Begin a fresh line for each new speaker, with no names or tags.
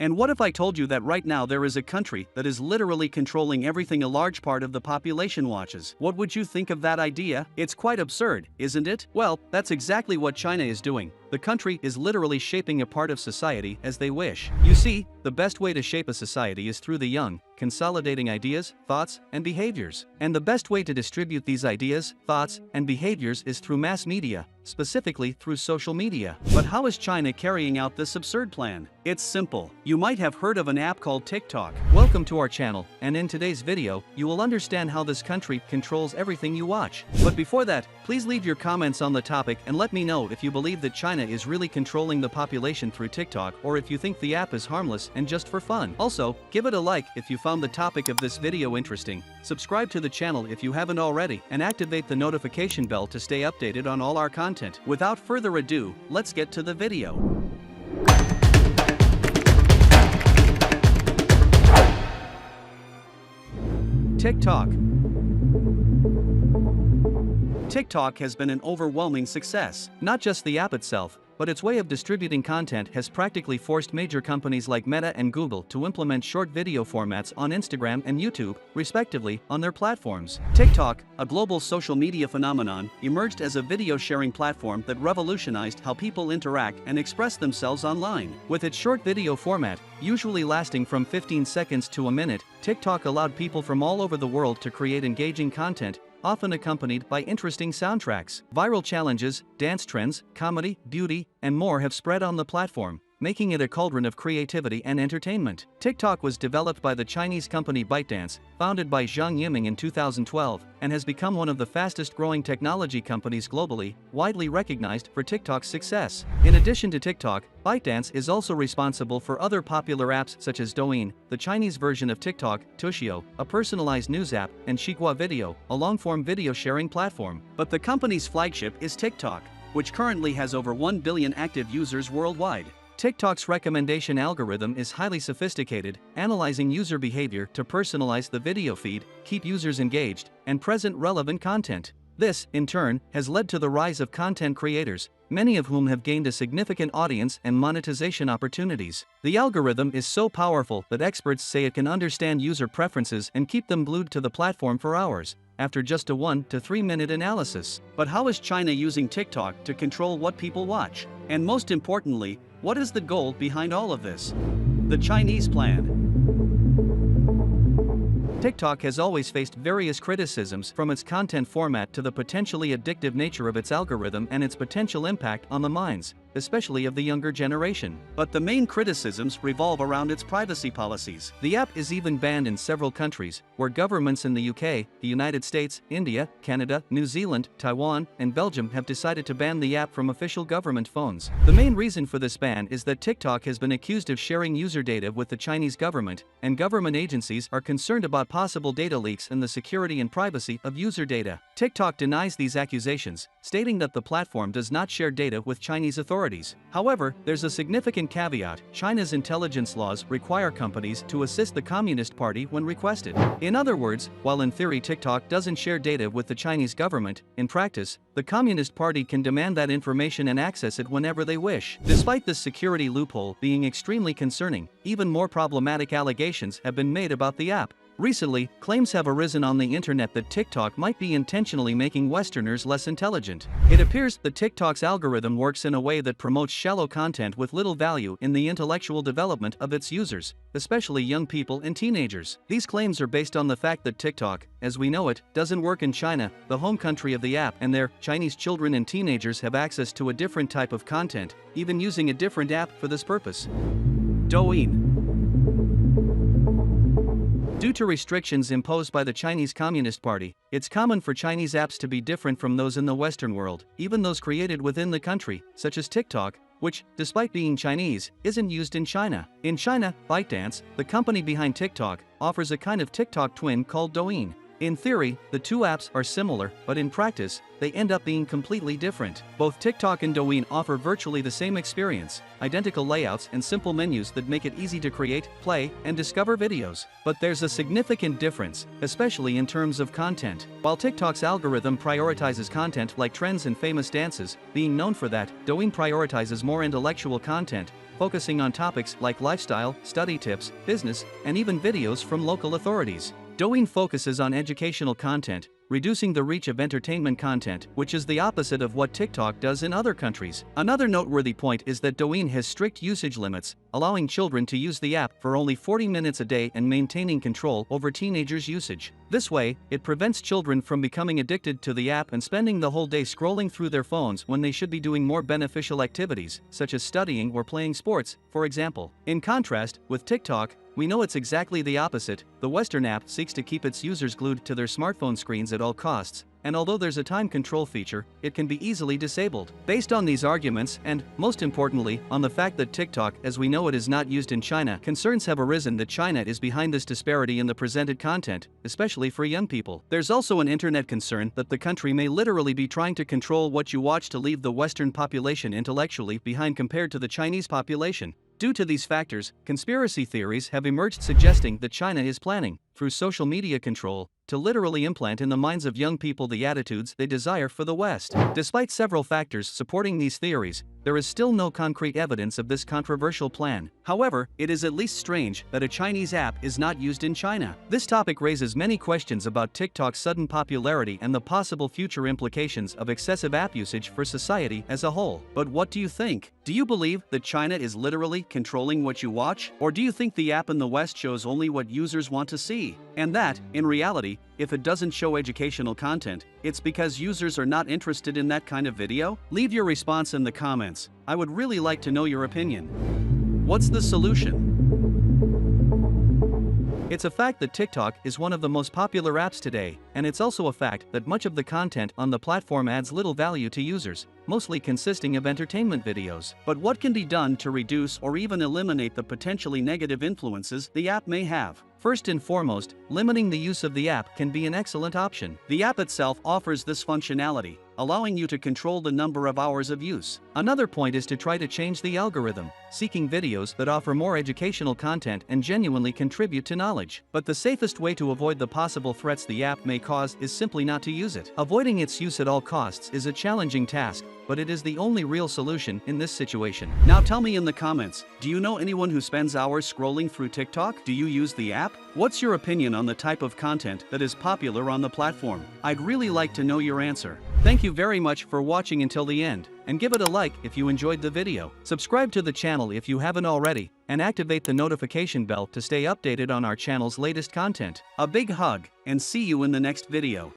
And what if I told you that right now there is a country that is literally controlling everything a large part of the population watches? What would you think of that idea? It's quite absurd, isn't it? Well, that's exactly what China is doing. The country is literally shaping a part of society as they wish. You see, the best way to shape a society is through the young, consolidating ideas, thoughts, and behaviors. And the best way to distribute these ideas, thoughts, and behaviors is through mass media, specifically through social media. But how is China carrying out this absurd plan? It's simple. You might have heard of an app called TikTok. Welcome to our channel, and in today's video, you will understand how this country controls everything you watch. But before that, please leave your comments on the topic and let me know if you believe that China is really controlling the population through TikTok, or if you think the app is harmless and just for fun. Also, give it a like if you found the topic of this video interesting, subscribe to the channel if you haven't already, and activate the notification bell to stay updated on all our content. Without further ado, let's get to the video. TikTok. TikTok has been an overwhelming success. Not just the app itself, but its way of distributing content has practically forced major companies like Meta and Google to implement short video formats on Instagram and YouTube, respectively, on their platforms. TikTok, a global social media phenomenon, emerged as a video sharing platform that revolutionized how people interact and express themselves online. With its short video format, usually lasting from 15 seconds to a minute, TikTok allowed people from all over the world to create engaging content, often accompanied by interesting soundtracks. Viral challenges, dance trends, comedy, beauty, and more have spread on the platform, making it a cauldron of creativity and entertainment. TikTok was developed by the Chinese company ByteDance, founded by Zhang Yiming in 2012, and has become one of the fastest-growing technology companies globally, widely recognized for TikTok's success. In addition to TikTok, ByteDance is also responsible for other popular apps such as Douyin, the Chinese version of TikTok, Tushio, a personalized news app, and Shigua Video, a long-form video sharing platform. But the company's flagship is TikTok, which currently has over 1 billion active users worldwide. TikTok's recommendation algorithm is highly sophisticated, analyzing user behavior to personalize the video feed, keep users engaged, and present relevant content. This, in turn, has led to the rise of content creators, many of whom have gained a significant audience and monetization opportunities. The algorithm is so powerful that experts say it can understand user preferences and keep them glued to the platform for hours, after just a 1 to 3 minute analysis. But how is China using TikTok to control what people watch? And most importantly, what is the goal behind all of this? The Chinese plan. TikTok has always faced various criticisms, from its content format to the potentially addictive nature of its algorithm and its potential impact on the minds, especially of the younger generation. But the main criticisms revolve around its privacy policies. The app is even banned in several countries, where governments in the UK, the United States, India, Canada, New Zealand, Taiwan, and Belgium have decided to ban the app from official government phones. The main reason for this ban is that TikTok has been accused of sharing user data with the Chinese government, and government agencies are concerned about possible data leaks and the security and privacy of user data. TikTok denies these accusations, stating that the platform does not share data with Chinese authorities. However, there's a significant caveat: China's intelligence laws require companies to assist the Communist Party when requested. In other words, while in theory TikTok doesn't share data with the Chinese government, in practice, the Communist Party can demand that information and access it whenever they wish. Despite this security loophole being extremely concerning, even more problematic allegations have been made about the app. Recently, claims have arisen on the internet that TikTok might be intentionally making Westerners less intelligent. It appears that TikTok's algorithm works in a way that promotes shallow content with little value in the intellectual development of its users, especially young people and teenagers. These claims are based on the fact that TikTok, as we know it, doesn't work in China, the home country of the app, and their Chinese children and teenagers have access to a different type of content, even using a different app for this purpose. Douyin. Due to restrictions imposed by the Chinese Communist Party, it's common for Chinese apps to be different from those in the Western world, even those created within the country, such as TikTok, which, despite being Chinese, isn't used in China. In China, ByteDance, the company behind TikTok, offers a kind of TikTok twin called Douyin. In theory, the two apps are similar, but in practice, they end up being completely different. Both TikTok and Douyin offer virtually the same experience, identical layouts and simple menus that make it easy to create, play, and discover videos. But there's a significant difference, especially in terms of content. While TikTok's algorithm prioritizes content like trends and famous dances, being known for that, Douyin prioritizes more intellectual content, focusing on topics like lifestyle, study tips, business, and even videos from local authorities. Douyin focuses on educational content, reducing the reach of entertainment content, which is the opposite of what TikTok does in other countries. Another noteworthy point is that Douyin has strict usage limits, allowing children to use the app for only 40 minutes a day and maintaining control over teenagers' usage. This way, it prevents children from becoming addicted to the app and spending the whole day scrolling through their phones when they should be doing more beneficial activities, such as studying or playing sports, for example. In contrast, with TikTok, we know it's exactly the opposite. The Western app seeks to keep its users glued to their smartphone screens at all costs, and although there's a time control feature, it can be easily disabled. Based on these arguments, and, most importantly, on the fact that TikTok, as we know it, is not used in China, concerns have arisen that China is behind this disparity in the presented content, especially for young people. There's also an internet concern that the country may literally be trying to control what you watch to leave the Western population intellectually behind compared to the Chinese population. Due to these factors, conspiracy theories have emerged suggesting that China is planning, through social media control, to literally implant in the minds of young people the attitudes they desire for the West. Despite several factors supporting these theories, there is still no concrete evidence of this controversial plan. However, it is at least strange that a Chinese app is not used in China. This topic raises many questions about TikTok's sudden popularity and the possible future implications of excessive app usage for society as a whole. But what do you think? Do you believe that China is literally controlling what you watch? Or do you think the app in the West shows only what users want to see? And that, in reality, if it doesn't show educational content, it's because users are not interested in that kind of video? Leave your response in the comments. I would really like to know your opinion. What's the solution? It's a fact that TikTok is one of the most popular apps today, and it's also a fact that much of the content on the platform adds little value to users, mostly consisting of entertainment videos. But what can be done to reduce or even eliminate the potentially negative influences the app may have? First and foremost, limiting the use of the app can be an excellent option. The app itself offers this functionality, allowing you to control the number of hours of use. Another point is to try to change the algorithm, seeking videos that offer more educational content and genuinely contribute to knowledge. But the safest way to avoid the possible threats the app may cause is simply not to use it. Avoiding its use at all costs is a challenging task, but it is the only real solution in this situation. Now tell me in the comments, do you know anyone who spends hours scrolling through TikTok? Do you use the app? What's your opinion on the type of content that is popular on the platform? I'd really like to know your answer. Thank you very much for watching until the end, and give it a like if you enjoyed the video. Subscribe to the channel if you haven't already, and activate the notification bell to stay updated on our channel's latest content. A big hug, and see you in the next video.